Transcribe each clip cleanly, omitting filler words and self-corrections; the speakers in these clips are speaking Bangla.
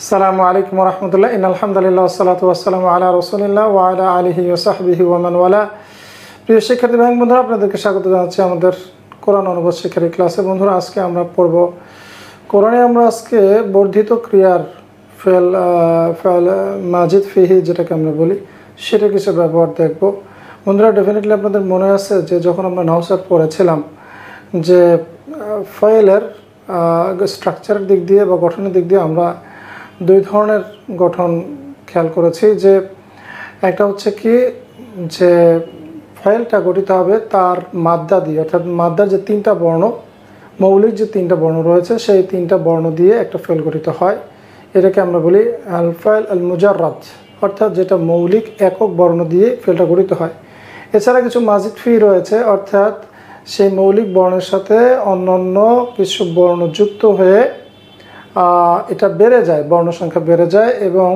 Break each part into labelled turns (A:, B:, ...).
A: আসসালামু আলাইকুম ওয়া রাহমাতুল্লাহ। আলহামদুলিল্লাহ ওয়াসসালাতু ওয়াসসালামু আলা রাসূলিল্লাহ ওয়া আলা আলিহি ওয়া সাহবিহি ওয়া মান ওয়ালা। প্রিয় শিক্ষার্থী ভাই বন্ধুরা, আপনাদেরকে স্বাগত জানাচ্ছি আমাদের কোরআন অনুবাদ শিক্ষার ক্লাসে। বন্ধুরা, আজকে আমরা পড়ব কোরআনে আমরা আজকে বর্ধিত ক্রিয়ার ফেল মাজিদ ফিহি যেটাকে আমরা বলি সেটা কিছু ব্যবহার দেখব। বন্ধুরা, ডেফিনেটলি আপনাদের মনে আছে যে যখন আমরা নাহসাত পড়েছিলাম যে ফাইলের স্ট্রাকচারের দিক দিয়ে বা গঠনের দিক দিয়ে আমরা দুই ধরনের গঠন খেয়াল করেছি। যে একটা হচ্ছে কি যে ফাইলটা গঠিত হবে তার মাদ্দা দিয়ে, অর্থাৎ মাদ্দার যে তিনটা বর্ণ, মৌলিক যে তিনটা বর্ণ রয়েছে সেই তিনটা বর্ণ দিয়ে একটা ফাইল গঠিত হয়। এটাকে আমরা বলি আল ফাইল আল মুজাররাদ, অর্থাৎ যেটা মৌলিক একক বর্ণ দিয়ে ফাইলটা গঠিত হয়। এছাড়া কিছু মাজিদ ফি রয়েছে, অর্থাৎ সেই মৌলিক বর্ণের সাথে অন্যান্য কিছু বর্ণ যুক্ত হয়ে এটা বেড়ে যায়, বর্ণ সংখ্যা বেড়ে যায়। এবং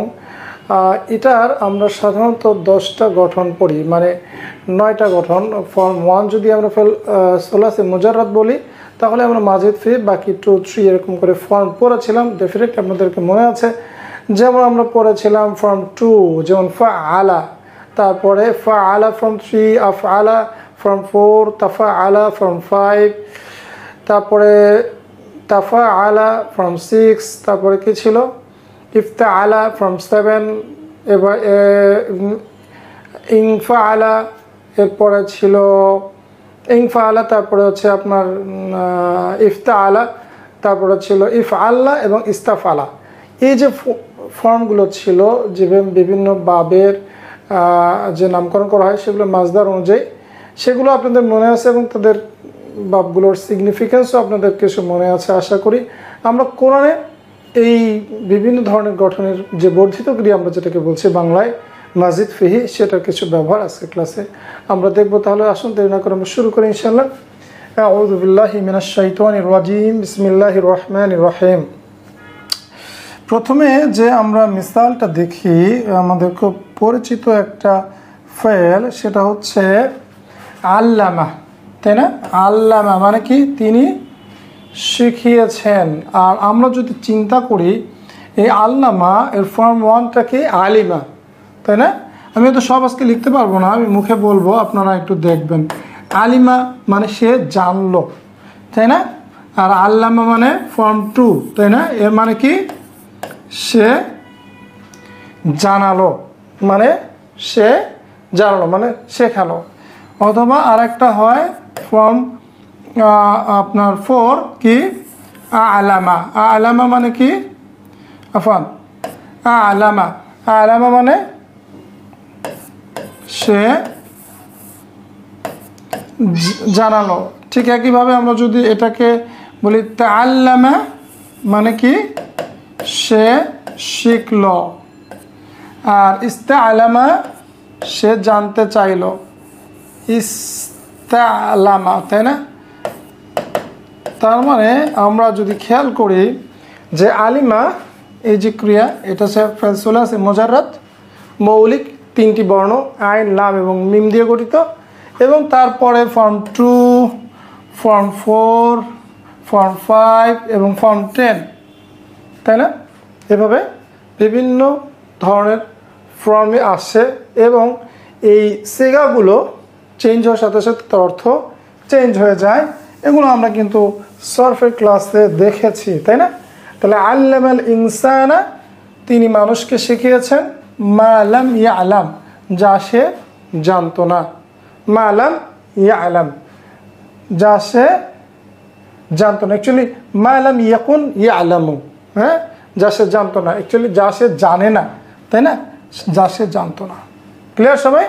A: এটার আমরা সাধারণত 10টা গঠন পড়ি, মানে 9টা গঠন। ফর্ম 1 যদি আমরা সোলাসে মুজাররাদ বলি তাহলে আমরা মাজিদ ফি, বাকি 2, 3 এরকম করে ফর্ম পড়েছিলাম। ডেফিনেটলি আপনাদেরকে মনে আছে, যেমন আমরা পড়েছিলাম ফর্ম 2 যেমন ফা আলা, তারপরে ফা আলা ফর্ম 3, আফ আলা ফর্ম 4, তাফা আলা ফর্ম 5, তারপরে তাফা আলা ফ্রম 6, তারপরে কি ছিল ইফতা আলা ফ্রম 7, এবার ইংফা আলা, এরপরে ছিল ইংফা আলা, তারপরে হচ্ছে আপনার ইফতা আলা, তারপরে ছিল ইফ আল্লাহ এবং ইস্তাফ আলা। এই যে ফর্মগুলো ছিল, যে বিভিন্ন বাবের যে নামকরণ করা হয় সেগুলো মাজদার অনুযায়ী, সেগুলো আপনাদের মনে আছে এবং তাদের বাবগুলোর সিগনিফিকেন্সও আপনাদের কিছু মনে আছে আশা করি। আমরা কোরআনে এই বিভিন্ন ধরনের গঠনের যে বর্ধিত ক্রিয়া আমরা যেটাকে বলছি বাংলায় মাজিদ ফিহি, সেটার কিছু ব্যবহার আজকে ক্লাসে আমরা দেখব। তাহলে আসুন দেরি না করে আমরা শুরু করি ইনশাআল্লাহ। আউযু বিল্লাহি মিনাশ শাইতানির রাজিম, বিসমিল্লাহির রহমানির রহিম। প্রথমে যে আমরা মিসালটা দেখি, আমাদের খুব পরিচিত একটা ফাইল, সেটা হচ্ছে আল্লামা, তাই না? আল্লামা মানে কি? তিনি শিখিয়েছেন। আর আমরা যদি চিন্তা করি এই আল্লামা এর ফর্ম 1টা কি? আলিমা, তাই না? আমি তো সব আজকে লিখতে পারবো না, আমি মুখে বলবো, আপনারা একটু দেখবেন। আলিমা মানে সে জানলো, তাই না? আর আল্লামা মানে ফর্ম 2, তাই না? এর মানে কি? সে জানালো, মানে সে জানালো মানে শেখালো। অথবা আরেকটা হয় ফর্ম আপনার 4 কি? আলামা। আলামা মানে কি? আফান আলামা, আলামা মানে সে জানালো। ঠিক একইভাবে আমরা যদি এটাকে বলি তাআল্লামা মানে কি? সে শিখলো। আর ইস্তাআলামা সে জানতে চাইলো, ইস্তাআলামা, তাই না? তার মানে আমরা যদি খেয়াল করি যে আলিমা এই যে ক্রিয়া, এটা হচ্ছে সোলাসে মুজাররাদ, মৌলিক 3টি বর্ণ আইন, লাম এবং মিম দিয়ে গঠিত। এবং তারপরে ফর্ম 2, ফর্ম 4, ফর্ম 5 এবং ফর্ম 10, তাই না? এভাবে বিভিন্ন ধরনের ফর্মে আসে এবং এই সেগাগুলো চেঞ্জ হওয়ার সাথে সাথে তার অর্থ চেঞ্জ হয়ে যায়। এগুলো আমরা কিন্তু সরফের ক্লাসে দেখেছি, তাই না? তাহলে আল্লামাল ইনসানা, তিনি মানুষকে শিখিয়েছেন, মা লাম ইয়ালাম, যা সে জানতো না। মা লাম ইয়ালাম, যা সে জানতো না। অ্যাকচুয়ালি মা লাম ইয়াকুন ইয়ালামু, হ্যাঁ, যা সে জানতো না, অ্যাকচুয়ালি যা সে জানে না, তাই না? যা সে জানতো না। ক্লিয়ার সবাই?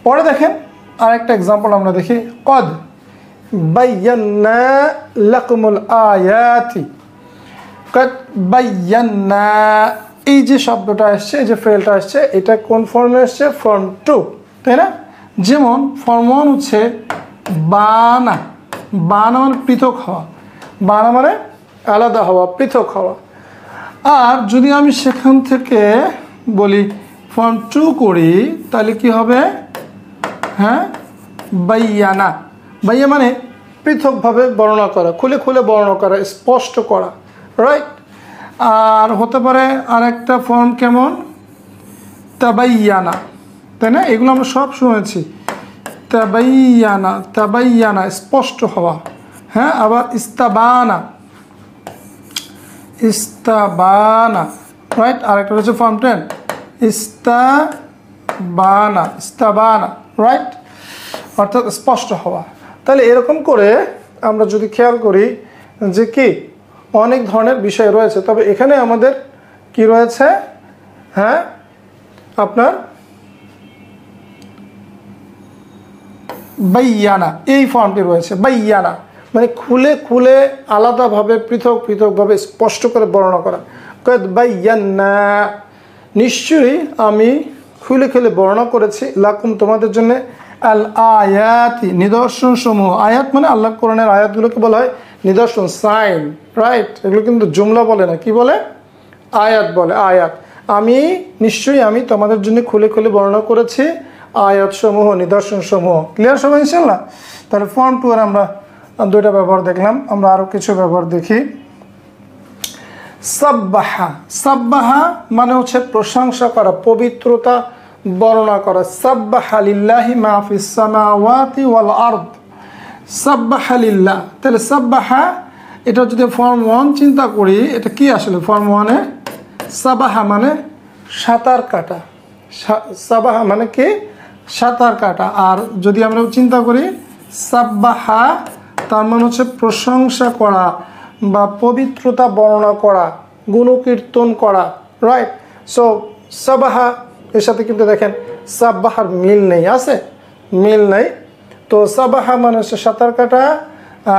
A: পরে দেখেন আরেকটা এক্সাম্পল আমরা দেখি, কদ বায়্যানা লাকুমুল আয়াতি। কদ বায়্যানা, এই যে শব্দটা আসছে, এই যে ফেলটা আসছে, এটা কোন ফর্মে আসছে? ফর্ম 2, তাই না? যেমন ফর্ম 1 হচ্ছে বানা, বানা মানে পৃথক হওয়া, বানা মানে আলাদা হওয়া, পৃথক হওয়া। আর যদি আমি সেখান থেকে বলি ফর্ম 2 করি তাহলে কি হবে? হ্যাঁ, বাইয়ানা। বাইয়া মানে পৃথকভাবে বর্ণনা করা, খুলে খুলে বর্ণনা করা, স্পষ্ট করা, রাইট? আর হতে পারে আরেকটা ফর্ম কেমন, তাবাইয়ানা, তাই না? এগুলো আমরা সব শুনেছি। তাবাইয়ানা, তাবাইয়ানা স্পষ্ট হওয়া, হ্যাঁ। আবার ইস্তাবানা, ইস্তাবানা, রাইট। আরেকটা হচ্ছে ফর্ম 10, ইস্তাবানা, ইস্তাবানা, রাইট, অর্থাৎ স্পষ্ট হওয়া। তাহলে এরকম করে আমরা যদি খেয়াল করি যে কি অনেক ধরনের বিষয় রয়েছে, তবে এখানে আমাদের কি রয়েছে, হ্যাঁ, আপনার বাইয়ানা, এই ফর্মটি রয়েছে। বাইয়ানা মানে খুলে খুলে আলাদাভাবে পৃথক পৃথকভাবে স্পষ্ট করে বর্ণনা করা। বাইয়ান্না, নিশ্চয়ই আমি খুলে খুলে বর্ণনা করেছি, লাকুম তোমাদের জন্য, আল আয়াতি নিদর্শন সমূহ। আয়াত মানে আল্লাহ কোরআনের আয়াতগুলোকে বলা হয় নিদর্শন, সাইন, রাইট। এগুলো কিন্তু জুমলা বলে না, কি বলে? আয়াত বলে, আয়াত। আমি নিশ্চয়ই আমি তোমাদের জন্য খুলে খুলে বর্ণনা করেছি আয়াত সমূহ, নিদর্শন সমূহ। ক্লিয়ার সবাই ইনশাআল্লাহ? তাহলে ফর্ম 2 এর আমরা 2টা ব্যবহার দেখলাম, আমরা আরও কিছু ব্যবহার দেখি। সাব্বাহা, সাব্বাহা মানে হচ্ছে প্রশংসা করা, পবিত্রতা বর্ণনা করা। সাব্বাহা লিল্লাহি মা ফিস সামাওয়াতি ওয়াল আরদ, সাব্বাহা লিল্লাহ। তাহলে সাব্বাহা, এটা যদি ফর্ম 1 চিন্তা করি, এটা কি আসলে ফর্ম 1-এ? সাবাহা মানে সাঁতার কাটা, সাবাহা মানে কি? সাঁতার কাটা। আর যদি আমরা চিন্তা করি সাব্বাহা, তার মানে হচ্ছে প্রশংসা করা বা পবিত্রতা বর্ণনা করা, গুণকীর্তন করা, রাইট। সো সাবাহা এর সাথে কিন্তু দেখেন সাব্বাহার মিল নেই, আছে? মিল নেই। তো সাবাহা মানে হচ্ছে সাঁতার কাটা,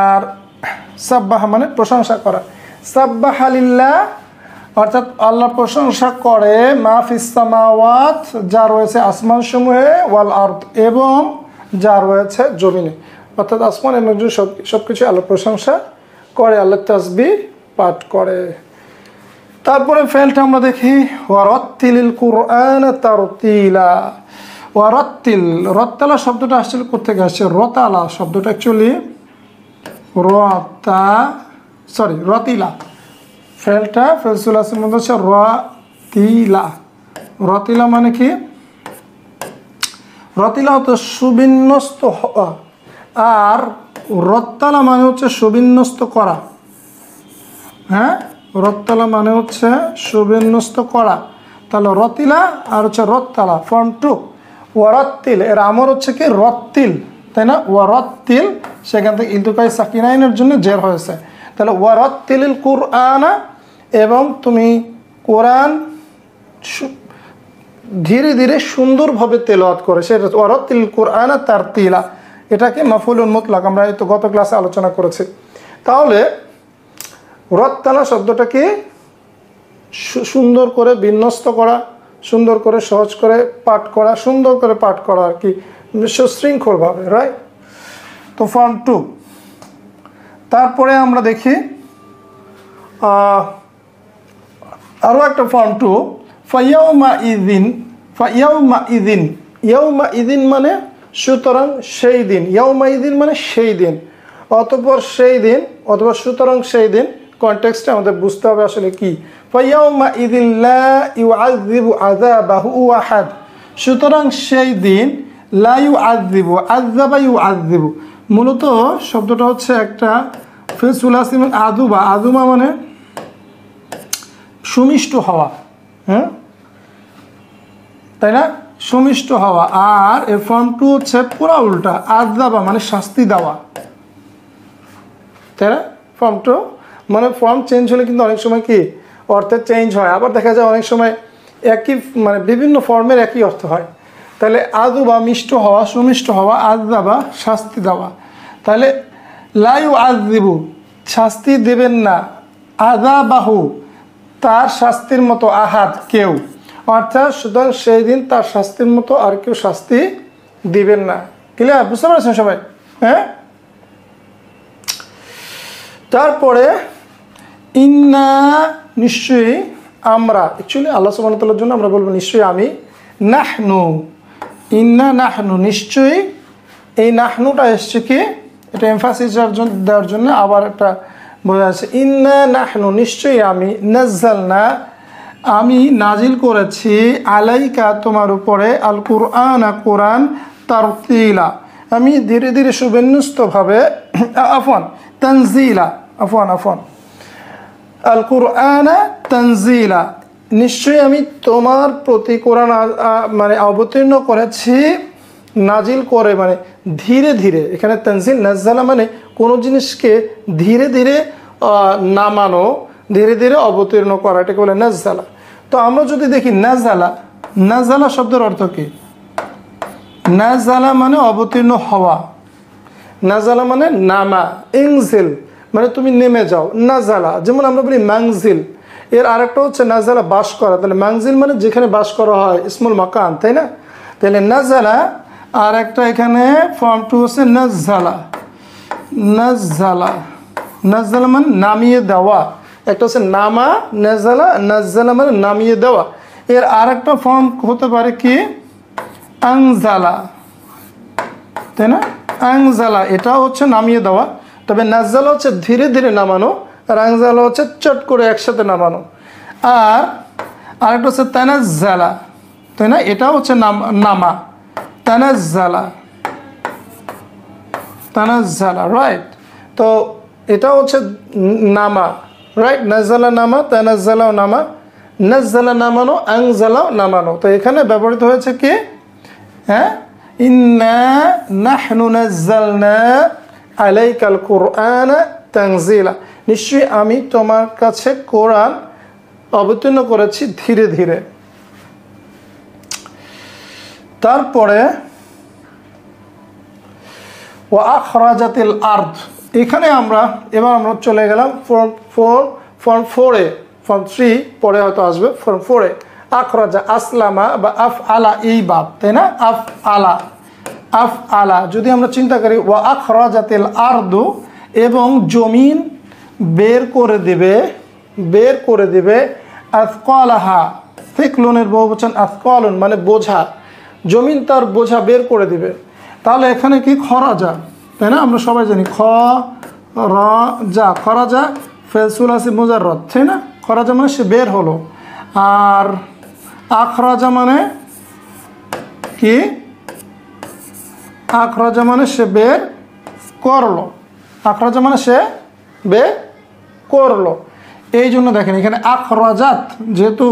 A: আর সাব্বাহা মানে প্রশংসা করা। সাব্বাহা লিল্লাহ অর্থাৎ আল্লাহ প্রশংসা করে, মাহফিস সামাওয়াত যা রয়েছে আসমান সমূহে, ওয়াল আরদ এবং যা রয়েছে জমিনে, অর্থাৎ আসমান এবং সব কিছু আল্লাহ প্রশংসা করে, আল্লাহ তাসবিহ পাঠ করে। তারপরে ফেলটা আমরা দেখি, ওয়ারাত্তিলিল কুরআন তারতিলা। ওয়ারাত্তিল, রত্তালা শব্দটা আসলে কোথেকে আসছে? রতালা শব্দটা অ্যাকচুয়ালি রতিলা। ফেলটা ফেলসুল আসের মধ্যে হচ্ছে রতিলা। রতিলা মানে কি? রতিলা হতো সুবিন্যস্ত হওয়া, আর রত্তালা মানে হচ্ছে সুবিন্যস্ত করা, হ্যাঁ। রত্তালা মানে হচ্ছে সুবিন্যস্ত করা। তাহলে রতিলা আর হচ্ছে রত্তালা, ফর্ম 2। ওয়ারাত্তিল, এর আমর হচ্ছে কি? রত্তিল, তাই না? ওয়ারাত্তিল, সেখান থেকে ইলতিকাই সাকিনাইনের জন্য জের হয়েছে। তাহলে ওয়ারাত্তিলিল কুরআনা, এবং তুমি কোরআন ধীরে ধীরে সুন্দরভাবে তেলাওয়াত করে, সেটা ওয়ারাত্তিল কুরআনা তারতিলা। এটাকে মাফউলুন মুতলাক, আমরা এই তো গত ক্লাসে আলোচনা করেছি। তাহলে রত্তালা শব্দটাকে সুন্দর করে বিন্যস্ত করা, সুন্দর করে সহজ করে পাঠ করা, সুন্দর করে পাঠ করা আর কি, সুশৃঙ্খলভাবে, রাইট। তো ফর্ম 2। তারপরে আমরা দেখি আরও একটা ফর্ম 2, ফাইয়াউমা ইদিন। ফাইয়াউমা ইদিন, ইয়াউমা ইদিন মানে সুতরাং সেই দিন, ইয়াউমা ইদিন মানে সেই দিন, অতঃপর সেই দিন, অথবা সুতরাং সেই দিন। কনটেক্সটে আমাদের বুঝতে হবে আসলে কি। ফাইয়াউমা ইদিন লা ইউআযযিবু আযাবাহু আহাদ, সুতরাং সেই দিন লা ইউআযযিবু, আযাবা ইউআযযিবু, মূলত শব্দটা হচ্ছে একটা ফেসুল আসিম আদুবা। আদুমা মানে সুমিষ্ট হওয়া, হ্যাঁ, তাই না? সুমিষ্ট হওয়া। আর এর ফর্ম 2 হচ্ছে পুরা উল্টা, আযাবা মানে শাস্তি দেওয়া, তাই না? ফর্ম 2 মানে ফর্ম চেঞ্জ হলে কিন্তু অনেক সময় কি অর্থের চেঞ্জ হয়, আবার দেখা যায় অনেক সময় একই মানে বিভিন্ন ফর্মের একই অর্থ হয়। তাহলে আদুবা মিষ্ট হওয়া, সুমিষ্ট হওয়া, আযাবা শাস্তি দেওয়া। তাহলে লা ইউআযযিবু শাস্তি দেবেন না, আযাবাহু তার শাস্তির মতো, আহাদ কেউ, অর্থাৎ সুতরাং সেই দিন তার শাস্তির মতো আর কেউ শাস্তি দিবেন না। ক্লিয়ার? বুঝতে পারছেন সবাই? হ্যাঁ। তারপরে ইন্না নিশ্চয়ই আমরা, অ্যাকচুয়ালি আল্লাহ সুবহানাহু ওয়া তাআলার জন্য আমরা বলবো নিশ্চয়ই আমি, নাহনু, ইন্না নাহনু নিশ্চয়ই। এই নাহনুটা এসছে কি? এটা এমফাসিস দেওয়ার জন্য আবার একটা বোঝা যাচ্ছে ইন্না নাহনু নিশ্চয়ই আমি নাজ্জালনা আমি নাজিল করেছি আলাইকা তোমার উপরে আল কুরআন কোরআন তারতিলা আমি ধীরে ধীরে সুবিন্যস্তভাবে আফওয়ান তানজিলা আফওয়ান আল কুরআন তানজিলা নিশ্চয়ই আমি তোমার প্রতি কোরআন মানে অবতীর্ণ করেছি নাজিল করে মানে ধীরে ধীরে এখানে তানজিল নাজ্জালা মানে কোনো জিনিসকে ধীরে ধীরে নামানো ধীরে ধীরে অবতীর্ণ করা এটাকে বলে নাজ্জালা তো আমরা যদি দেখি নাজালা শব্দের অর্থ কি নাজালা মানে অবতীর্ণ হওয়া নাজালা মানে নামা ইনজিল মানে তুমি নেমে যাও নাজালা যেমন আমরা বলি মাংজিল এর আরেকটা হচ্ছে নাজালা বাস করা তাহলে মাংজিল মানে যেখানে বাস করা হয় ইসমুল মাকান তাই না তাহলে নাজালা আর একটা এখানে ফর্ম 2 হচ্ছে নাজালা মানে নামিয়ে দেওয়া একটা হচ্ছে নামা নাজালা মানে নামিয়ে দেওয়া এর আরেকটা ফর্ম হতে পারে কি আংজালা তাই না আংজালা এটা হচ্ছে নামিয়ে দেওয়া তবে নাজালা হচ্ছে ধীরে ধীরে নামানো আর আংজালা হচ্ছে চট করে একসাথে নামানো আর আরেকটা হচ্ছে তানাজ্জালা তাই না এটা হচ্ছে নামা তানাজ্জালা রাইট তো এটা হচ্ছে নামা রাইট নাজ্জালা নামা তানাজ্জালাও নামা নাজ্জালা নামানো আংজালাও নামানো তো এখানে ব্যবহৃত হয়েছে কি হ্যাঁ ইন্না নাহনু নাজ্জালনা আলাইকাল কুরআন তানজিলা নিশ্চয়ই আমি তোমার কাছে কোরআন অবতীর্ণ করেছি ধীরে ধীরে তারপরে ওয়া আখরাজাতিল আরদ এখানে এবার আমরা চলে গেলাম ফর্ম 4 এ ফর্ম 3 পরে হয়তো আসবে ফর্ম 4 এ আখরাজা আসলামা বা আফ আলা এই বাব তাই না আফ আলা যদি আমরা চিন্তা করি ওয়া আখরাজাতিল আরদু এবং জমিন বের করে দেবে আথকালাহা ফিকলুনের বহুবচন আথকালুন মানে বোঝা জমিন তার বোঝা বের করে দিবে তাহলে এখানে কি খরাজা তাই না আমরা সবাই জানি খরাজা ফেসুলাসি মুজাররদ তাই না খরাজা মানে সে বের হলো আর আখরাজা মানে কি আখরাজা মানে সে বের করলো আখরাজা মানে সে বের করলো এই জন্য দেখেন এখানে আখরাজাত যেহেতু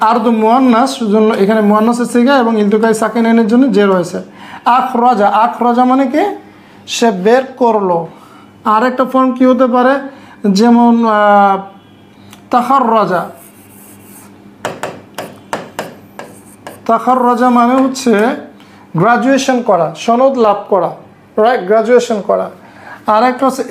A: আরদু মুয়ান্নাস সেজন্য এখানে মুয়ান্নাসের সিগা এবং ইলতিকাই সাকিনাইনের জন্য যে রয়েছে আখরাজা মানে কি সে বের করলো আর একটা ফর্ম কি হতে পারে যেমন তাখাররাজা মানে হচ্ছে গ্রাজুয়েশন করা সনদ লাভ করা রাইট গ্রাজুয়েশন করা আর একটা হচ্ছে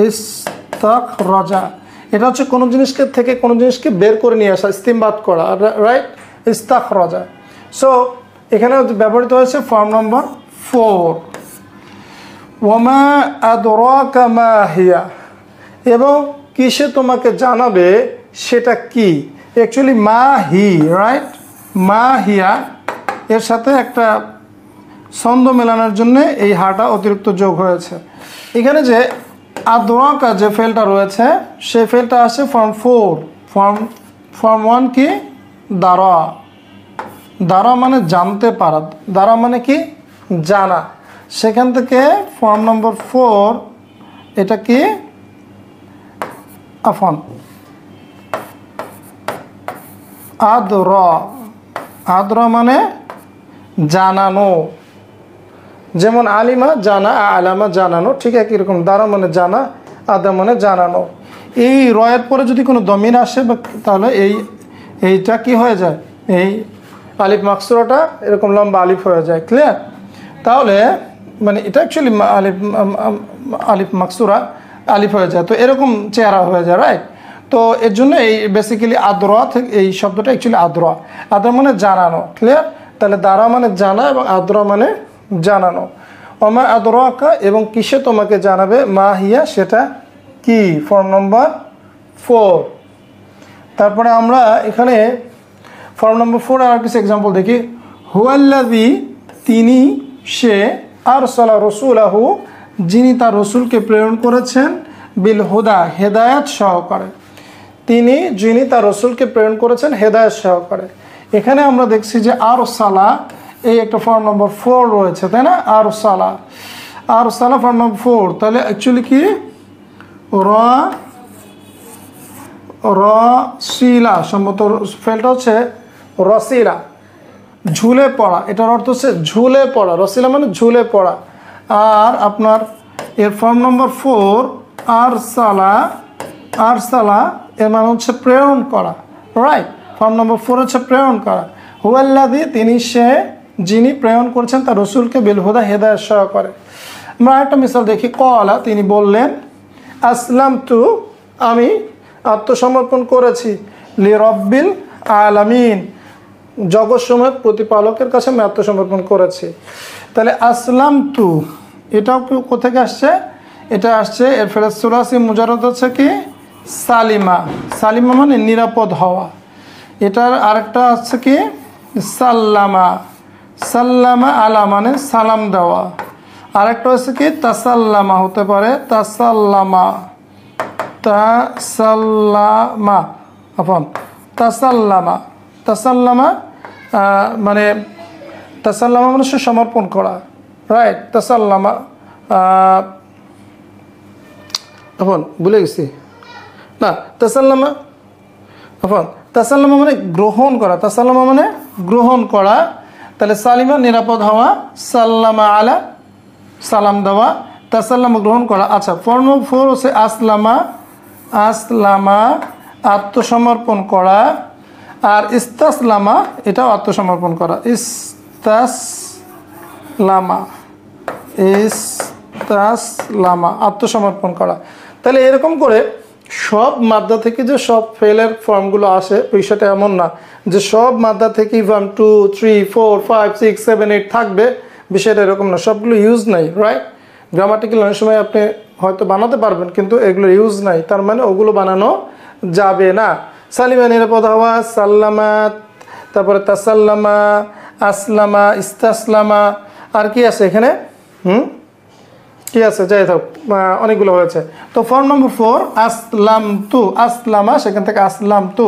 A: ইস্তাখরাজা এটা হচ্ছে কোনো জিনিসকে থেকে কোনো জিনিসকে বের করে নিয়ে আসা ইস্তিমবাদ করা রাইট ইস্তাখরাজা সো এখানে ব্যবহৃত হয়েছে ফর্ম নম্বর 4 ওয়ামা আদরাকা মা হিয়া এবং কিসে তোমাকে জানাবে সেটা কি অ্যাকচুয়ালি মা হি রাইট মা হিয়া এর সাথে একটা ছন্দ মেলানোর জন্য এই হাটা অতিরিক্ত যোগ হয়েছে এখানে যে আদরাকা যে ফেলটা রয়েছে সেই ফেলটা আসে ফর্ম 4 ফর্ম 1 কি দ্বারা মানে জানতে পারা দ্বারা মানে কি জানা সেখান থেকে ফর্ম নম্বর 4 এটা কি আদরা মানে জানানো যেমন আলিমা জানা আলামা জানানো ঠিক একই রকম দ্বারা মানে জানা আদা মানে জানানো এই রয়ের পরে যদি কোনো দমির আসে তাহলে এইটা কি হয়ে যায় এই আলিফ মাকসুরাটা এরকম লম্বা আলিফ হয়ে যায় ক্লিয়ার তাহলে মানে এটা অ্যাকচুয়ালি আলিফ মাকসুরা আলিফ হয়ে যায় তো এরকম চেহারা হয়ে যায় রাইট তো এর জন্য এই বেসিক্যালি আদরা থেকে এই শব্দটা অ্যাকচুয়ালি আদরা মানে জানানো ক্লিয়ার তাহলে দ্বারা মানে জানা এবং আদরা মানে জানানো ওমা আদরাকা এবং কিসে তোমাকে জানাবে মা হিয়া সেটা কি ফর্ম নম্বর 4 তারপরে আমরা এখানে ফর্ম নম্বর 4 আর কিছু এক্সাম্পল দেখি। হুয়াল্লাযী তিনি সে, আরসালা রাসূলাহু যিনি তার রসুলকে প্রেরণ করেছেন, বিল হুদা হেদায়াত সহকারে। যিনি তার রসুলকে প্রেরণ করেছেন হেদায়াত সহকারে। এখানে আমরা দেখছি যে আরসালা এই একটা ফর্ম নম্বর 4 রয়েছে, তাই না? আরসালা ফর্ম নম্বর 4, তাহলে অ্যাকচুয়ালি কি রসিলা, সম্ভবত ফেলটা হচ্ছে রসিলা, ঝুলে পড়া। এটার অর্থ হচ্ছে ঝুলে পড়া। রসিলা মানে ঝুলে পড়া। আর আপনার এর ফর্ম নম্বর 4 আরসালা এর মানে হচ্ছে প্রেরণ করা, রাইট? ফর্ম নম্বর 4 হচ্ছে প্রেরণ করা। হুয়াল্লাযী তিনি সে, যিনি প্রেরণ করেছেন তার রসুলকে বিল হুদা হেদায়াত সহকারে। আমরা একটা মিসাল দেখি। কলা তিনি বললেন, আসলামতু আমি আত্মসমর্পণ করেছি, লিরব্বিল আলামিন জগৎসমূহের প্রতিপালকের কাছে আমি আত্মসমর্পণ করেছি। তাহলে আসলামতু এটাও কোথেকে আসছে? এটা আসছে এর ফেরত সুলাসি মুজাররদ হচ্ছে কি সালিমা। সালিমা মানে নিরাপদ হওয়া। এটার আরেকটা আছে কি সাল্লামা আলা মানে সালাম দেওয়া। আরেকটা হচ্ছে কি তাসাল্লামা হতে পারে, তাসাল্লামা মানে সে সমর্পণ করা, রাইট? তাসাল্লামা এখন ভুলে গেছি না, তাসাল্লামা মানে গ্রহণ করা। তাসাল্লামা মানে গ্রহণ করা। তাহলে সালিমা নিরাপদ হওয়া, সাল্লামা আলা সালাম দেওয়া, তাসাল্লামা গ্রহণ করা। আচ্ছা, ফর্ম 4 হচ্ছে আসলামা আত্মসমর্পণ করা। আর ইস্তাসলামা এটাও আত্মসমর্পণ করা। ইস্তাসলামা আত্মসমর্পণ করা। তাহলে এরকম করে সব মাদ্দা থেকে যে সব ফেলের ফর্মগুলো আসে বিষয়টা এমন না যে সব মাদ্দা থেকেই ফর্ম 2, 3, 4, 5, 6, 7, 8 থাকবে, বিষয়টা এরকম না। সবগুলো ইউজ নাই, রাইট? গ্রামাটিক্যাল অনেক সময় আপনি হয়তো বানাতে পারবেন কিন্তু এগুলোর ইউজ নাই, তার মানে ওগুলো বানানো যাবে না। সালিমা নিরাপদ হওয়া, সাল্লামাত, তারপরে তাসাল্লামা, আসলামা, ইস্তাসলামা, আর কি আছে এখানে? কি আছে? যাই হোক, অনেকগুলো হয়েছে। তো ফর্ম নম্বর 4 আসলামতু, আসলামা সেখান থেকে আসলামতু।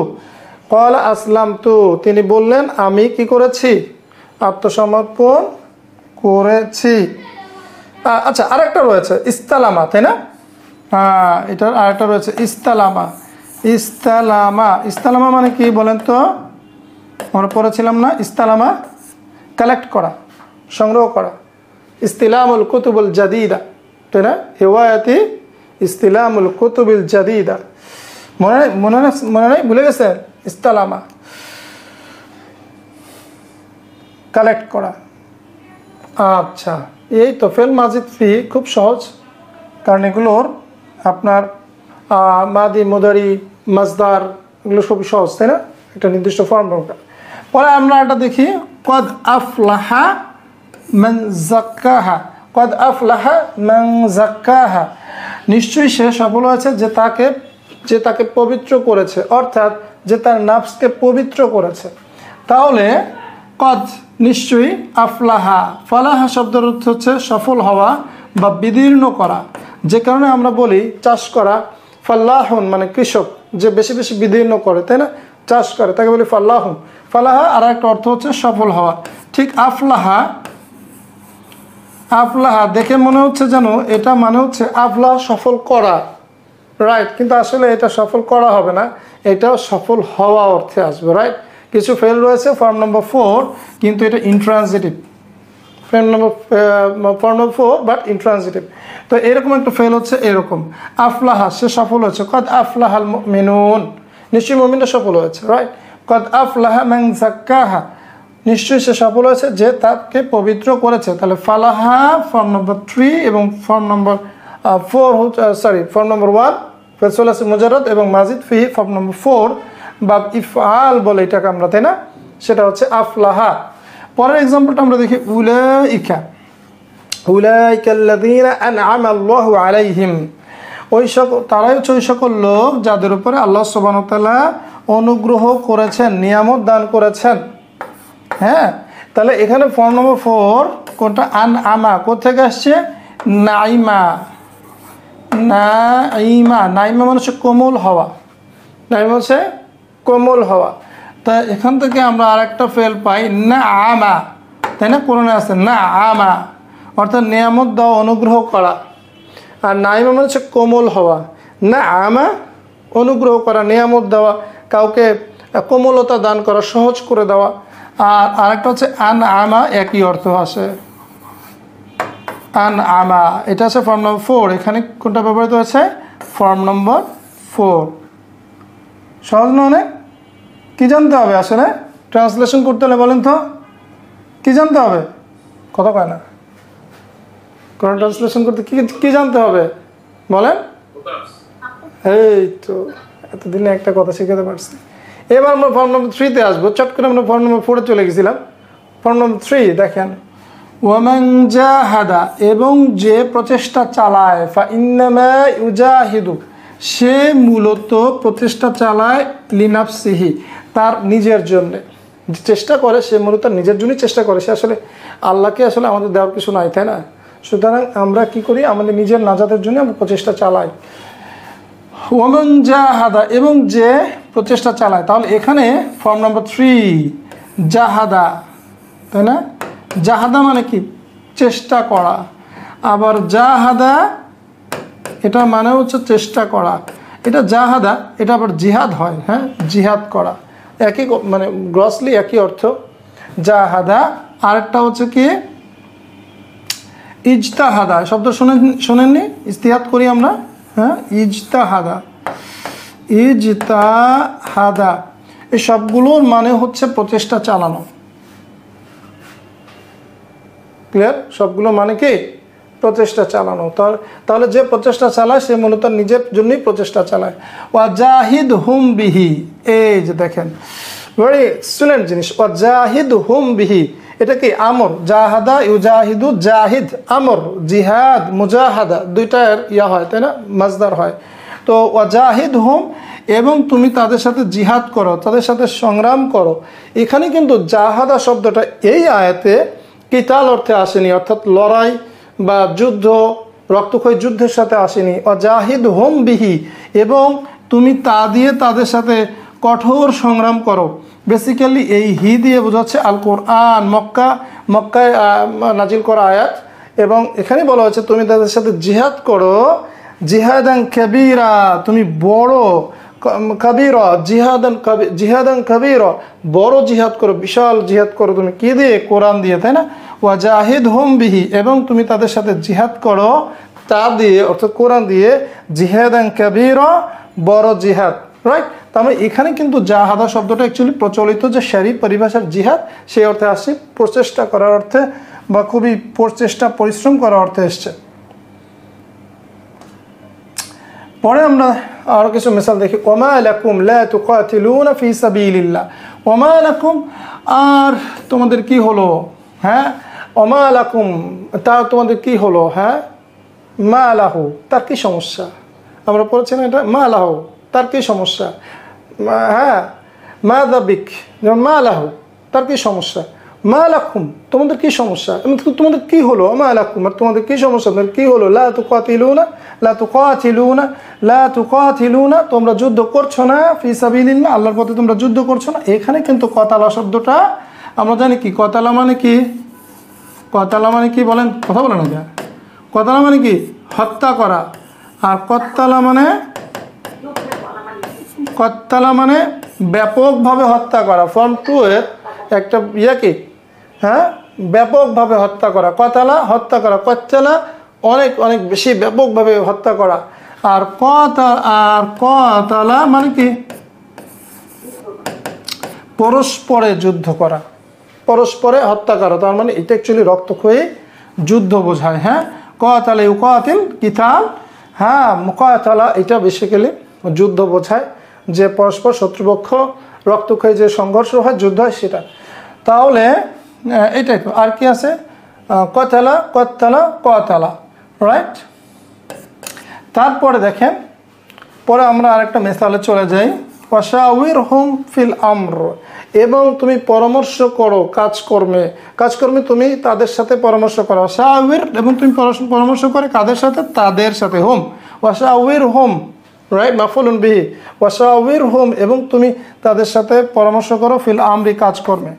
A: ক্বালা আসলামতু তিনি বললেন আমি কি করেছি? আত্মসমর্পণ করেছি। আচ্ছা, আরেকটা রয়েছে ইস্তালামা, তাই না? এটার আরেকটা রয়েছে ইস্তালামা। ইস্তালামা মানে কি বলেন তো? আমরা পড়েছিলাম না? ইস্তালামা কালেক্ট করা, সংগ্রহ করা। ইস্তিলামুল কুতুবুল জাদিদা, তাই না? হিওয়ায়াতি ইস্তিলামুল কুতুবিল জাদিদা। মনে নাই? ভুলে গেছেন? ইস্তালামা কালেক্ট করা। আচ্ছা, এই তো ফেল মাজিদ ফি খুব সহজ, কারণ এগুলোর আপনার মাদি, মুদারি, মাজদার এগুলো খুবই সহজ, তাই না? একটা নির্দিষ্ট ফর্ম দরকার। পরে আমরা এটা দেখি কদ আফলাহা মান যাক্কাহা। কদ আফলাহা মান যাক্কাহা নিশ্চয়ই সে সফল হয়েছে যে তাকে পবিত্র করেছে, অর্থাৎ যে তার নাফসকে পবিত্র করেছে। তাহলে কদ নিশ্চয়ই, আফলাহা ফালাহা শব্দের অর্থ হচ্ছে সফল হওয়া বা বিদীর্ণ করা। যে কারণে আমরা বলি চাষ করা, ফাল্লাহুন মানে কৃষক, যে বেশি বেশি বিদীর্ণ করে, তাই না? চাষ করে তাকে বলি ফাল্লাহুন। ফালাহা আর একটা অর্থ হচ্ছে সফল হওয়া। ঠিক আফলাহা দেখে মনে হচ্ছে যেন এটা মানে হচ্ছে আফলাহ সফল করা, রাইট? কিন্তু আসলে এটা সফল করা হবে না, এটাও সফল হওয়া অর্থে আসবে, রাইট? কিছু ফেল রয়েছে ফর্ম নম্বর 4, কিন্তু এটা intransitive. Form number 4 but intransitive. তো এরকম একটা ফেল হচ্ছে এরকম, আফলাহা সে সফল হয়েছে। কদ আফলাহাল মুমিনুন নিশ্চয়ই মুমিনরা সফল হয়েছে, রাইট? কদ আফলাহা মান যাক্কাহা নিশ্চয়ই সে সফল হয়েছে যে তাকে পবিত্র করেছে। তাহলে ফালাহা ফর্ম নম্বর 3 এবং ফর্ম নম্বর 4 ফর্ম নম্বর 1 ফেসুলাসি মুজাররদ এবং মাজিদ ফি ফর্ম নম্বর 4 বা ইফআল বলে এটাকে আমরা, তাই না? সেটা হচ্ছে আফলাহা। পরের এক্সাম্পলটা আমরা দেখি উলাইকা আল্লাযীনা আনআমা আল্লাহু আলাইহিম। তারাই হচ্ছে ওই সকল লোক যাদের উপরে আল্লাহ সুবহানাহু ওয়া তাআলা অনুগ্রহ করেছেন, নিয়ামত দান করেছেন। হ্যাঁ, তাহলে এখানে ফর্ম নম্বর 4 কোনটা? আন আমা কোথেকে আসছে? নাইমা। নাইমা, নাইমা মানে হচ্ছে কোমল হওয়া। নাইমা হচ্ছে কোমল হওয়া। তা এখান থেকে আমরা আরেকটা ফেল পাই, না আমা, তাই না? কোরআনে আছে না আমা, অর্থাৎ নিয়ামত দেওয়া, অনুগ্রহ করা। আর নাইমা মানে হচ্ছে কোমল হওয়া। না আমা অনুগ্রহ করা, নিয়ামত দেওয়া, কাউকে কোমলতা দান করা, সহজ করে দেওয়া। আর আরেকটা হচ্ছে আন আমা, একই অর্থ আসে। আন আমা, এটা আছে ফর্ম নম্বর 4। এখানে কোনটা ব্যবহৃত হয়েছে? ফর্ম নম্বর 4। সহজ না অনেক? কী জানতে হবে আসলে ট্রান্সলেশন করতে হলে বলেন তো? কী জানতে হবে? কথা কয় না। কোন ট্রান্সলেশন করতে কী জানতে হবে বলেন? এই তো এতদিনে একটা কথা শিখাতে পারছি। এবার আমরা ফর্ম নম্বর 3-তে আসবো। চট করে আমরা ফর্ম নম্বর 4-এ চলে গেছিলাম। ফর্ম নম্বর 3 দেখেন, ওয়ামান জাহাদা, এবং যে প্রচেষ্টা চালায়, ফা ইন্নামা ইউজাহিদু, সে মূলত প্রচেষ্টা চালায় লিনাফসিহি, তার নিজের জন্যে। যে চেষ্টা করে সে মূলত নিজের জন্যই চেষ্টা করে। সে আসলে আল্লাহকে আসলে আমাদের দেওয়ার কিছু নাই, তাই না? সুতরাং আমরা কি করি? আমাদের নিজের নাজাতের জন্য আমরা প্রচেষ্টা চালাই। ওয়ামান জাহাদা, এবং যে প্রচেষ্টা চালায়। তাহলে এখানে ফর্ম নম্বর 3 জাহাদা, তাই না? জাহাদা মানে কি? চেষ্টা করা। আবার জাহাদা এটা মানে হচ্ছে চেষ্টা করা। এটা জাহাদা, এটা আবার জিহাদ হয়। হ্যাঁ, জিহাদ করা, একই মানে গ্রসলি একই অর্থ জাহাদা। আরেকটা হচ্ছে কি? ইজতাহাদা। শব্দ শোনেননি? ইজতিহাদ করি আমরা। হ্যাঁ, ইজতাহাদা, ইজতাহাদা, এই সবগুলোর মানে হচ্ছে প্রচেষ্টা চালানো। ক্লিয়ার? সবগুলো মানে কি? প্রচেষ্টা চালানো। তাহলে যে প্রচেষ্টা চালায় সে মূলত নিজের জন্যই প্রচেষ্টা চালায়। ওয়াজাহিদ হুম বিহি, এই যে দেখেন ভেরি এক্সিলেন্ট জিনিস। ওয়াজাহিদ হুম বিহি, এটা কি? আমর। জাহাদা ইউজাহিদু, জাহিদ আমর, জিহাদ মুজাহাদা দুইটার ইয়া হয়, তাই না? মাজদার হয়। তো ওয়াজাহিদ হুম, এবং তুমি তাদের সাথে জিহাদ করো, তাদের সাথে সংগ্রাম করো। এখানে কিন্তু জাহাদা শব্দটা এই আয়াতে কিতাল অর্থে আসেনি, অর্থাৎ লড়াই বা যুদ্ধ, রক্তক্ষয়ী যুদ্ধের সাথে আসেনি। অজাহিদ হোম বিহি, এবং তুমি তা দিয়ে তাদের সাথে কঠোর সংগ্রাম করো। বেসিক্যালি এই হি দিয়ে বোঝাচ্ছে আল কোরআন, মক্কায় নাজিল করা আয়াত। এবং এখানে বলা হচ্ছে তুমি তাদের সাথে জিহাদ করো, জিহাদান কাবীরা, তুমি বড়, কাবীরা জিহাদান কাবীরা, বড় জিহাদ করো, বিশাল জিহাদ করো। তুমি কি দিয়ে? কোরআন দিয়ে, তাই না? ওয়াজাহিদ হুম বিহি, এবং তুমি তাদের সাথে জিহাদ করো তা দিয়ে, অর্থাৎ কোরআন দিয়ে। জিহাদান কাবীরা, বড় জিহাদ। রাইট? তার মানে এখানে কিন্তু জাহাদা শব্দটা অ্যাকচুয়ালি প্রচলিত যে শরীফ পরিভাষার জিহাদ, সেই অর্থে আসছে, প্রচেষ্টা করার অর্থে বা খুবই প্রচেষ্টা পরিশ্রম করার অর্থে এসছে। পরে আমরা আরও কিছু মিসাল দেখি। ওমা লাকুম লা তুকাতিলুনা ফি সাবিলিল্লাহ, ওমা লাকুম, আর তোমাদের কি হলো? হ্যাঁ, ওমা লাকুম, তার তোমাদের কি হলো? হ্যাঁ, মা লাহু, তার কি সমস্যা? আমরা পড়েছি না এটা? মা লাহু, তার কি সমস্যা? হ্যাঁ, মা দাবিক, যেমন মা লাহু, তার কি সমস্যা? মা লাকুম, তোমাদের কি সমস্যা? তোমাদের কি হলো? মা লাকুম, আর তোমাদের কি সমস্যা? তোমাদের কি হলো? লা তুকাতিলুনা, লা তুকাতিলুনা, লা তুকাতিলুনা, তোমরা যুদ্ধ করছো না, ফি সাবিলিল্লাহ, আল্লাহর পথে তোমরা যুদ্ধ করছো না। এখানে কিন্তু কতালা শব্দটা আমরা জানি কি? কতালা মানে কি? কতালা মানে কি বলেন? কথা বলে না যা। কতালা মানে কি? হত্যা করা। আর কত্তালা মানে ব্যাপকভাবে হত্যা করা। ফর্ম 2 এর একটা ইয়ে কি? হ্যাঁ, ব্যাপকভাবে হত্যা করা। কতালা হত্যা করা, কত্তালা অনেক অনেক বেশি ব্যাপকভাবে হত্যা করা। আর কতালা মানে কি? পরস্পরে যুদ্ধ করা, পরস্পরে হত্যা করা। তার মানে এটা অ্যাকচুয়ালি রক্তক্ষয়ী যুদ্ধ বোঝায়। হ্যাঁ, কতালা ইউকাতিল কিতাল, হ্যাঁ, মুকাতালা এটা বেসিক্যালি যুদ্ধ বোঝায়, যে পরস্পর শত্রুপক্ষ রক্তক্ষয়ী যে সংঘর্ষ হয়, যুদ্ধ হয়, সেটা। তাহলে এটাই তো। আর কি আছে? কতালা, কত্তালা, কতালা। রাইট? তারপরে দেখেন, পরে আমরা আরেকটা মিসালে চলে যাই। ওয়াশাউিরহুম ফিল আমর, এবং তুমি পরামর্শ করো কাজকর্মে, কাজকর্মে তুমি তাদের সাথে পরামর্শ করো। ওয়াশাউির, এবং তুমি পরামর্শ করে কাদের সাথে? তাদের সাথে। হুম, ওয়াশাউিরহুম, রাইট, মাফউলুন বিহি। ওয়াশাউিরহুম, এবং তুমি তাদের সাথে পরামর্শ করো ফিল আমরি, কাজকর্মে।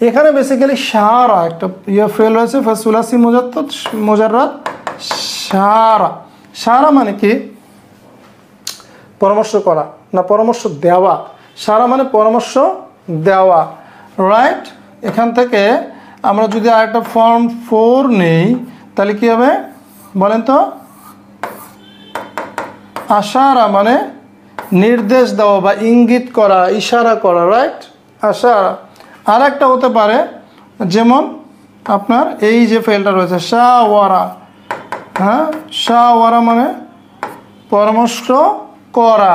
A: এখানে বেসিক্যালি শারা একটা ফেল রয়েছে, ফাসুলাসি মুজাররাদ শারা। শারা মানে কি? পরামর্শ করা না পরামর্শ দেওয়া। সারা মানে পরামর্শ দেওয়া, রাইট। এখান থেকে আমরা যদি আরেকটা ফর্ম 4 নেই তাহলে কি হবে বলেন তো? আশারা মানে নির্দেশ দেওয়া বা ইঙ্গিত করা, ইশারা করা, রাইট, আশারা। আর একটা হতে পারে যেমন আপনার এই যে ফেলটা রয়েছে শাওয়ারা, হ্যাঁ, শাওয়ারা মানে পরামর্শ করা।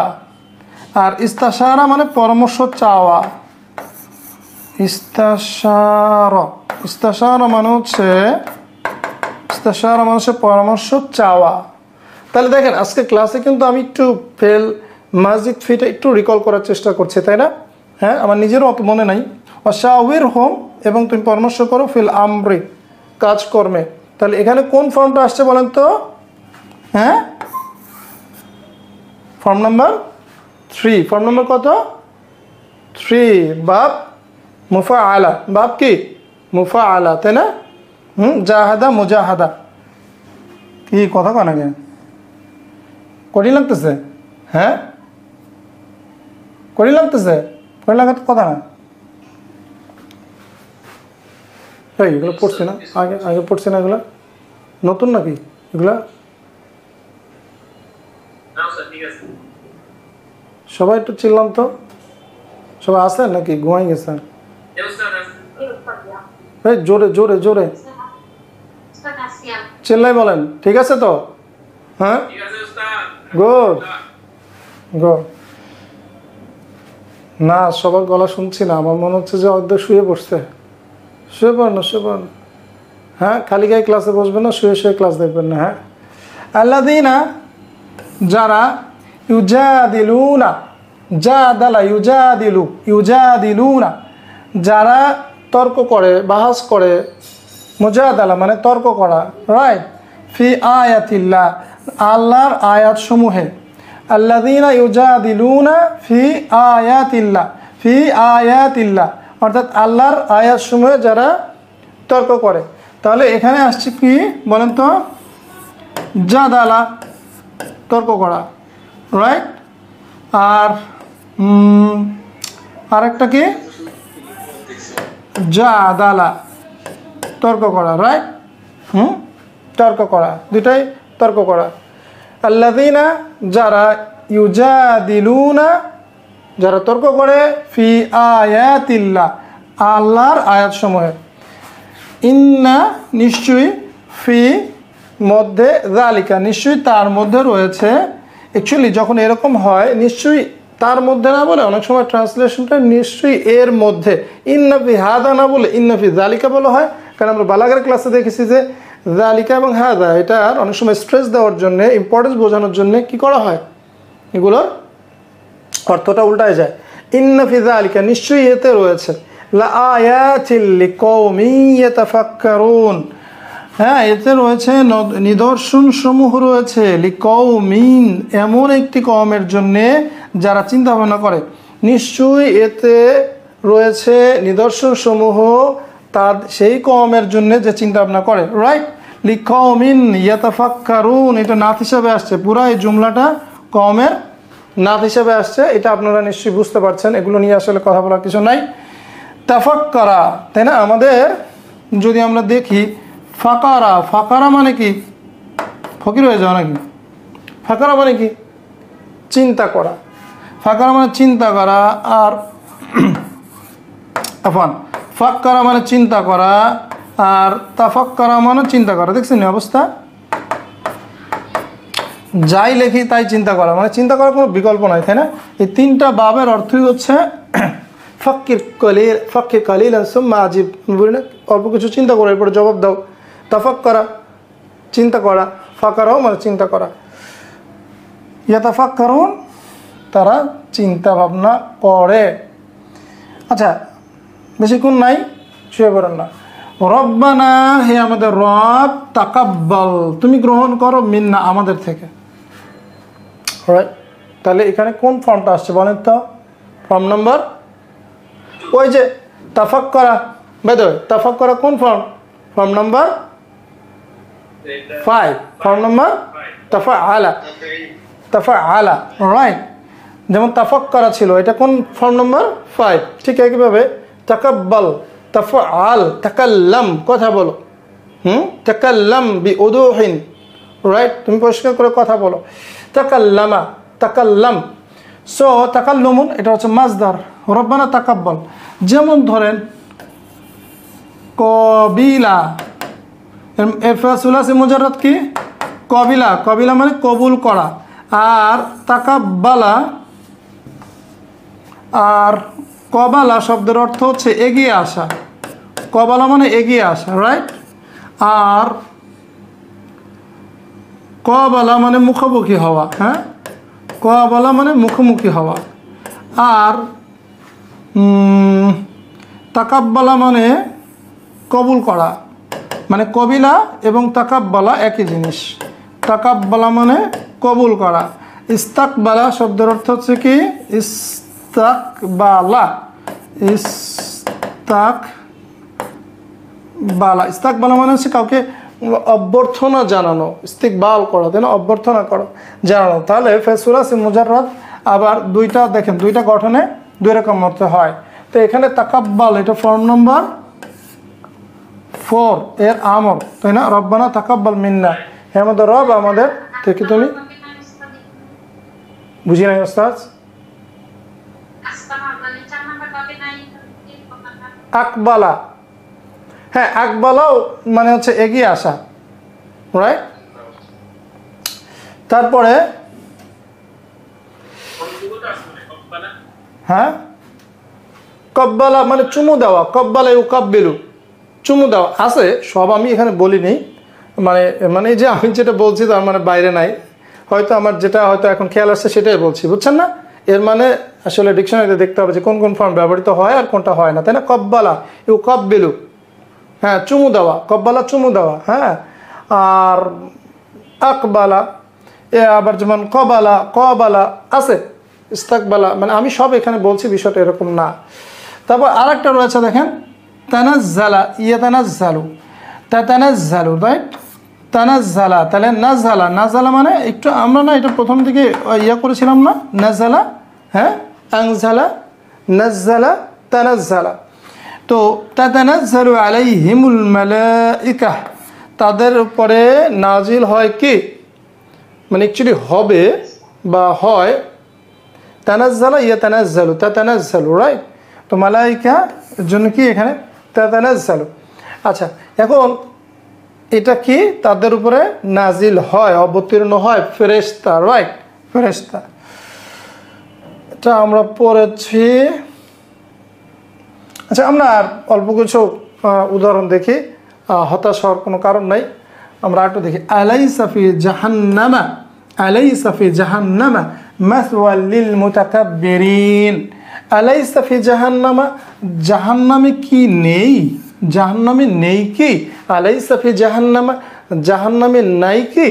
A: আর ইস্তাশারা মানে পরামর্শ চাওয়া। ইস্তাশারা মানে হচ্ছে পরামর্শ চাওয়া। তাহলে দেখেন আজকে ক্লাসে কিন্তু আমি একটু ফেল মাজিদ ফিটা একটু রিকল করার চেষ্টা করছি, তাই না? হ্যাঁ, আমার নিজেরও অত মনে নাই। ওয়াশাউিরহুম, এবং তুমি পরামর্শ করো ফিল আমরি, কাজকর্মে। তাহলে এখানে কোন ফর্মটা আসছে বলেন তো? হ্যাঁ, ফর্ম নাম্বার 3। ফর্ম নাম্বার কত? 3। বাব মুফাআলা, বাব কি? মুফাআলা, তাই না? জাহাদা মুজাহাদা। কি কথা কয় না, কঠিন লাগতেছে? হ্যাঁ, কঠিন লাগতেছে? কঠিন লাগার কথা না। এই এগুলো পড়ছি না আগে, আগে পড়ছি না এগুলো? নতুন নাকি এগুলা? সবাই একটু চিল্লাম তো। সবাই আছেন নাকি ঘুমাই গেছেন? এই জোরে জোরে জোরে চিল্লাই বলেন, ঠিক আছে তো? হ্যাঁ, গুড গুড। না, সবার গলা শুনছি না, আমার মনে হচ্ছে যে অর্ধেক শুয়ে পড়ছে। শুয়ে পড়েন না, শুয়ে পড়েন। হ্যাঁ, খালি গায়ে ক্লাসে বসবেন না, শুয়ে শুয়ে ক্লাস দেখবেন না। হ্যাঁ, আল্লাযীনা, যারা, ইউজাদিলুনা, জাদালা ইউজাদিলুনা, যারা তর্ক করে, বাহাস করে। মুজাদালা মানে তর্ক করা, রাইট। ফি আয়াতিল্লাহ, আল্লাহর আয়াত সমূহে। আল্লাযীনা ইউজাদিলুনা ফি আয়াতিল্লাহ, ফি আয়াতিল্লাহ অর্থাৎ আল্লাহর আয়াত সমূহে যারা তর্ক করে। তাহলে এখানে আসছে কি বলেন তো? জাদালা, তর্ক করা, রাইট। আর আরেকটা কি? জাদালা, তর্ক করা, রাইট। তর্ক করা, দুটাই তর্ক করা। আল্লাযীনা, যারা, ইউজাদিলুনা, যারা তর্ক করে, ফি আয়াতিল্লাহ, আল্লাহর আয়াতসমূহে। ইন্না, নিশ্চয়ই, ফি, মধ্যে, যালিকা, নিশ্চয়ই তার মধ্যে রয়েছে। অ্যাকচুয়ালি যখন এরকম হয় নিশ্চয়ই তার মধ্যে না বলে অনেক সময় ট্রান্সলেশনটা নিশ্চয়ই এর মধ্যে, ইন্না ফি হাদা না বলে ইন্না ফি যালিকা বলা হয়। কারণ আমরা বালাগার ক্লাসে দেখেছি যে যালিকা এবং হাদা এটার অনেক সময় স্ট্রেস দেওয়ার জন্য, ইম্পর্টেন্স বোঝানোর জন্য কি করা হয়, এগুলোর অর্থটা উল্টায় যায়। ইন্না ফি যালিকা, নিশ্চয়ই এতে রয়েছে, লা আয়াতিল লিকওমিন ইয়াতাফাক্কারুন, হ্যাঁ, এতে রয়েছে নিদর্শন সমূহ রয়েছে, লিকওমিন, এমন একটি কওমের জন্যে যারা চিন্তা ভাবনা করে। নিশ্চয়ই এতে রয়েছে নিদর্শন সমূহ তার সেই কওমের জন্য যে চিন্তা ভাবনা করে, রাইট। লিকওমিন ইয়াতাফাক্কারুন, এটা নাত হিসাবে আসছে, পুরো এই জুমলাটা কওমের নাত হিসাবে আসছে। এটা আপনারা নিশ্চয়ই বুঝতে পারছেন, এগুলো নিয়ে আসলে কথা বলার কিছু নাই। তাফাক্কারা, তাই না? আমাদের যদি আমরা দেখি ফাকারা, ফাকারা মানে কি? ফকির হয়ে যাওয়া নাকি? ফাকারা মানে কি? চিন্তা করা। ফাকারা মানে চিন্তা করা। আর আফান, ফাক্কারা মানে চিন্তা করা, আর তাফাক্কারা মানে চিন্তা করা। দেখছেন অবস্থা? যাই লেখি তাই চিন্তা করা, মানে চিন্তা করার কোনো বিকল্প নাই, তাই না? এই তিনটা বাবের অর্থই হচ্ছে ফাক্কির কালিল সুম্মা আজিব, বলি না, অল্প কিছু চিন্তা করে এরপরে জবাব দাও। তাফাক্কারা, চিন্তা করা। ফাকারাও মানে চিন্তা করা। ইয়াতাফাক্কারুন, তারা চিন্তা ভাবনা করে। আচ্ছা, বেশিক্ষণ নাই, শুয়ে পড়েন না। রব্বানা, হে আমাদের রব, তাকাব্বাল, তুমি গ্রহণ করো, মিন্না, আমাদের থেকে। রাইট, তাহলে এখানে কোন ফর্মটা আসছে বলেন তো? ফর্ম নাম্বার, ওই যে তাফাক্কুরা, বেদো তাফাক্কুরা কোন form? Form number 5, form number তাফাআলা, তাফাআলা, রাইট। যেমন তাফাক্কুরা ছিল, এটা কোন ফর্ম নাম্বার? 5। ঠিক একইভাবে তাকাব্বাল, তাফআল, তাকাল্লাম, কথা বলো, তাকাল্লাম বিউদুহিন, রাইট, তুমি পরিষ্কার করে কথা বলো। তাকাল্লামা, তাকাল্লাম, সো তাকাল্লুমুন, এটা হচ্ছে মাজদার। রব্বানা তাকাব্বাল, যেমন ধরেন কবিলা, সুলাসি মুজাররদ কি? কবিলা, কবিলা মানে কবুল করা। আর তাকাব্বালা আর কবালা শব্দের অর্থ হচ্ছে এগিয়ে আসা। কবালা মানে এগিয়ে আসা, রাইট। আর কবালা মানে মুখোমুখি হওয়া, হ্যাঁ, কবালা মানে মুখোমুখি হওয়া। আর তাকাব্বালা মানে কবুল করা, মানে কবিলা এবং তাকাব্বালা একই জিনিস। তাকাব্বালা মানে কবুল করা। ইস্তাকবালা শব্দের অর্থ হচ্ছে কি? ইস্তাকবালা, ইস্তাকবালা, ইস্তাকবালা মানে হচ্ছে কাউকে অভ্যর্থনা জানানো, ইস্তিকবাল করা, তাই না? অভ্যর্থনা করা, জানানো। তাহলে সুলাসি মুজাররদ আবার দুইটা দেখেন, দুইটা গঠনে দুই রকম অর্থ হয়। তো এখানে তাকাব্বাল, এটা ফর্ম নাম্বার 4 এর আমর, তাই না? রব্বানা তাকাব্বাল মিন্না, হে আমাদের রব, আমাদের থেকে তুমি, বুঝি নাই ওস্তাদ? আকবালা, হ্যাঁ, আকবালাও মানে হচ্ছে এগিয়ে আসা, রাইট। তারপরে হ্যাঁ, কব্বালা মানে চুমু দেওয়া, কব্বালা ইউকাব্বিলু, চুমু দেওয়া আছে। সব আমি এখানে বলিনি, মানে মানে যে আমি যেটা বলছি তার মানে বাইরে নাই, হয়তো আমার যেটা হয়তো এখন খেয়াল আসছে সেটাই বলছি, বুঝছেন না? এর মানে আসলে ডিকশনারিতে দেখতে হবে যে কোন কোন ফর্ম ব্যবহৃত হয় আর কোনটা হয় না, তাই না? কব্বালা ইউকাব্বিলু, হ্যাঁ, চুমু দেওয়া, কব্বালা চুমু দেওয়া, হ্যাঁ। আর আকবালা, আবার যেমন কবালা, কবালা আছে, ইস্তাকবালা, মানে আমি সব এখানে বলছি, বিষয়টা এরকম না। তারপর আর একটা রয়েছে দেখেন, তানাজ্জালা, ইয়াতানাজ্জালু, তাতানাজ্জালু, রাইট, তানাজ্জালা, তাহলে নাজালা, নাজালা মানে একটু আমরা না এটা প্রথম দিকে ইয়া করেছিলাম না, নাজালা, হ্যাঁ, আনজালা, নাজ্জালা, তানাজ্জালা। তো তাতানাজ্জালু আলাইহিমুল মালাইকা, তাদের উপরে নাজিল হয় কি, মানে অ্যাকচুয়ালি হবে বা হয়, তানাজ্জালা ইয়াতানাজ্জালু, তাতানাজ্জালু, রাইট। তো মালাইকা এর জন্য কি এখানে তাতানাজ্জালু। আচ্ছা, এখন এটা কি? তাদের উপরে নাজিল হয়, অবতীর্ণ হয়, ফেরেশতা, রাইট, ফেরেশতা। এটা আমরা পড়েছি। আচ্ছা, আমরা আর অল্প কিছু উদাহরণ দেখি, হতাশ হওয়ার কোনো কারণ নাই। আমরা একটু দেখি, আলাইসা ফি জাহান্নামা, আলাইসা ফি জাহান্নামা মাসওয়াল লিল মুতাকাব্বিরিন। আলাইসা ফি জাহান্নামা, জাহান্নামে কি নেই? জাহান্নামে নেই কি? আলাইসা ফি জাহান্নামা, জাহান্নামে নাই কি?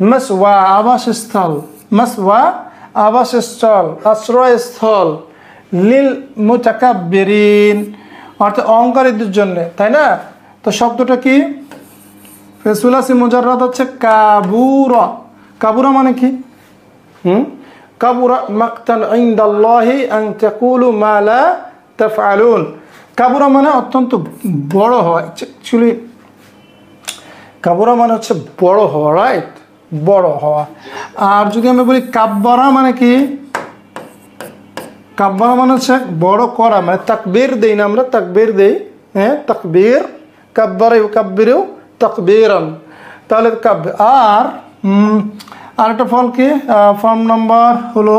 A: মাসওয়া, আবাসস্থল, মাসওয়া আবাসস্থল, আশ্রয়স্থল, লিল মুতাকাব্বিরিন অর্থাৎ অহংকারীদের জন্য, তাই না? তো শব্দটা কি? সুলাসি মুজাররদ হচ্ছে কাবুরা। কাবুরা মানে কি? কাবুরা মাকতান ইনদাল্লাহি আন তাকুলু মা লা তাফআলুন। কাবুরা মানে অত্যন্ত বড় হওয়া, অ্যাকচুয়ালি কাবুরা মানে হচ্ছে বড় হওয়া, রাইট, বড় হওয়া। আর যদি আমি বলি কাব্বারা মানে কি? কাব্বারা মানে হচ্ছে বড় করা, মানে তাকবীর দেই না আমরা, তাকবীর দেই, হ্যাঁ, তাকবীর, কাব্বারা ইউকাব্বিরু তাকবীরান, তাহলে কাব্য। আর আরেকটা ফল কি? ফর্ম নাম্বার হলো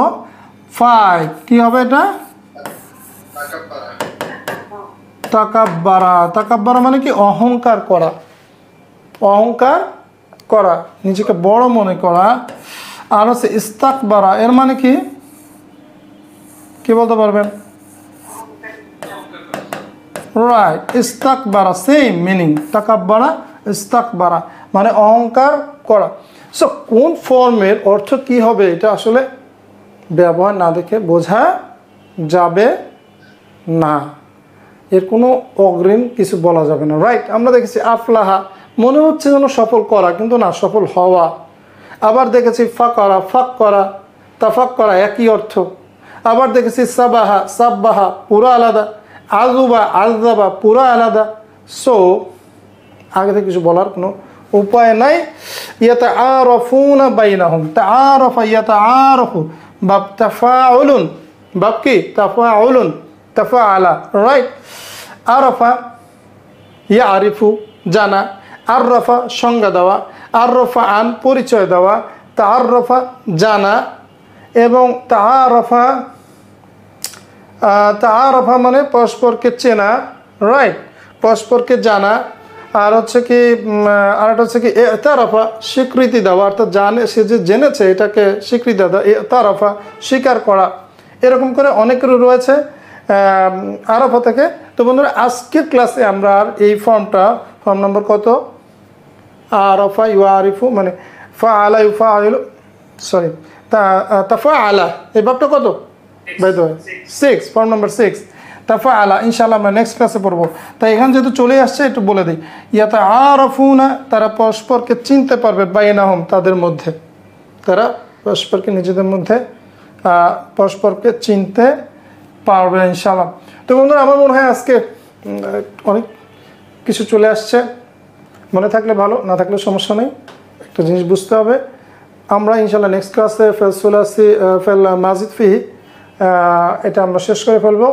A: 5, কি হবে এটা? তাকাব্বারা। তাকাব্বারা মানে কি? অহংকার করা, অহংকার করা, নিজেকে বড় মনে করা। আর হচ্ছে ইস্তাকবারা, এর মানে কি? কি বলতে পারবেন? রাইট, ইস্তাকবারা, সেম মিনিং, তাকাব্বারা ইস্তাকবারা মানে অহংকার করা। সো কোন ফর্মের অর্থ কি হবে এটা আসলে ব্যবহার না দেখে বোঝা যাবে না, এর কোনো অগ্রিম কিছু বলা যাবে না। রাইট, আমরা দেখেছি আফলাহা, মনে হচ্ছে যেন সফল করা, কিন্তু না, সফল হওয়া। আবার দেখেছি ফাকরা, ফাক করা, তাফাক করা, একই অর্থ। আবার দেখেছি সাবাহা, সাব্বাহা, পুরো আলাদা। আজুবা, আজাবা, পুরো আলাদা। সো আগে থেকে কিছু বলার কোনো উপায় নাই। ইয়াতাআরাফুনা বাইনাহুম, তাআরাফা ইয়াতাআরাফু, বাব তাফাউলুন, বাব কি? তাফাউলুন, তাফাআলা। রাইট, আরাফা ইয়ারিফু, জানা। আররাফা, সংজ্ঞা দেওয়া। আররাফা আন, পরিচয় দেওয়া। তাআরাফা, জানা। এবং তাআরাফা মানে পরস্পরকে চেনা। রাইট, পরস্পরকে জানা। আর হচ্ছে কি, আর একটা হচ্ছে কি ইতারাফা, স্বীকৃতি দেওয়া, অর্থাৎ জানে, সে যে জেনেছে এটাকে স্বীকৃতি দেওয়া। ইতারাফা, স্বীকার করা। এরকম করে অনেকের রয়েছে আরাফা থেকে। তো বন্ধুরা, আজকের ক্লাসে আমরা আর এই ফর্ম নম্বর কত? আরাফা ইউআরিফু মানে ফাআলা ইউফাইলু, সরি, তাফাআলা, এই ভাবটা কত? By the way 6, form number 6, তাফাআলা। ইনশাআল্লাহ আমরা নেক্সট ক্লাসে পড়বো। তাই এখানে যেহেতু চলে আসছে একটু বলে দিই, ইয়াতাআরাফুনা, তারা পরস্পরকে চিনতে পারবে, বাইনাহুম, তাদের মধ্যে, তারা পরস্পরকে নিজেদের মধ্যে পরস্পরকে চিনতে পারবে ইনশাআল্লাহ। তো বন্ধুরা, আমার মনে হয় আজকে অনেক কিছু চলে আসছে। মনে থাকলে ভালো, না থাকলে সমস্যা নেই। একটা জিনিস বুঝতে হবে, আমরা ইনশাআল্লাহ নেক্সট ক্লাসে ফেল মাজিদ ফিহি এটা আমরা শেষ করে ফেলবো।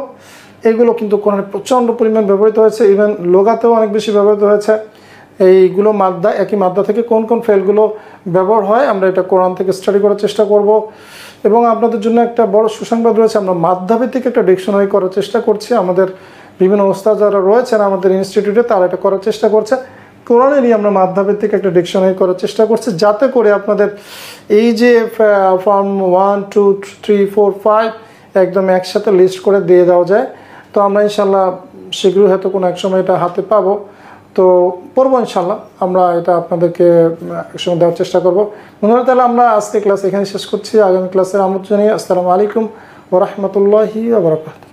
A: এইগুলো কিন্তু কোরআনে প্রচণ্ড পরিমাণ ব্যবহৃত হয়েছে, ইভেন লোগাতেও অনেক বেশি ব্যবহৃত হয়েছে। এইগুলো মাদ্দা, একই মাদ্দা থেকে কোন কোন ফেলগুলো ব্যবহার হয় আমরা এটা কোরআন থেকে স্টাডি করার চেষ্টা করব। এবং আপনাদের জন্য একটা বড় সুসংবাদ রয়েছে, আমরা মাদ্দাভিত্তিক একটা ডিকশনারি করার চেষ্টা করছি। আমাদের বিভিন্ন ওস্তাদ যারা রয়েছেন আমাদের ইনস্টিটিউটে, তারা এটা করার চেষ্টা করছে। কোরআনেরই আমরা মাদ্দাভিত্তিক একটা ডিকশনারি করার চেষ্টা করছি, যাতে করে আপনাদের এই যে ফর্ম 1, 2, 3, 4, 5 একদম একসাথে লিস্ট করে দিয়ে দেওয়া যায়। তো আমরা ইনশাল্লাহ শীঘ্রই হয়তো কোনো এক সময় এটা হাতে পাবো, তো পড়বো ইনশাল্লাহ। আমরা এটা আপনাদেরকে একসময় দেওয়ার চেষ্টা করবো। বন্ধুরা, তাহলে আমরা আজকে ক্লাস এখানে শেষ করছি। আগামী ক্লাসের আমন্ত্রণ জানিয়ে আসসালামু আলাইকুম ওয়া রাহমাতুল্লাহি ওয়া বারাকাতুহু।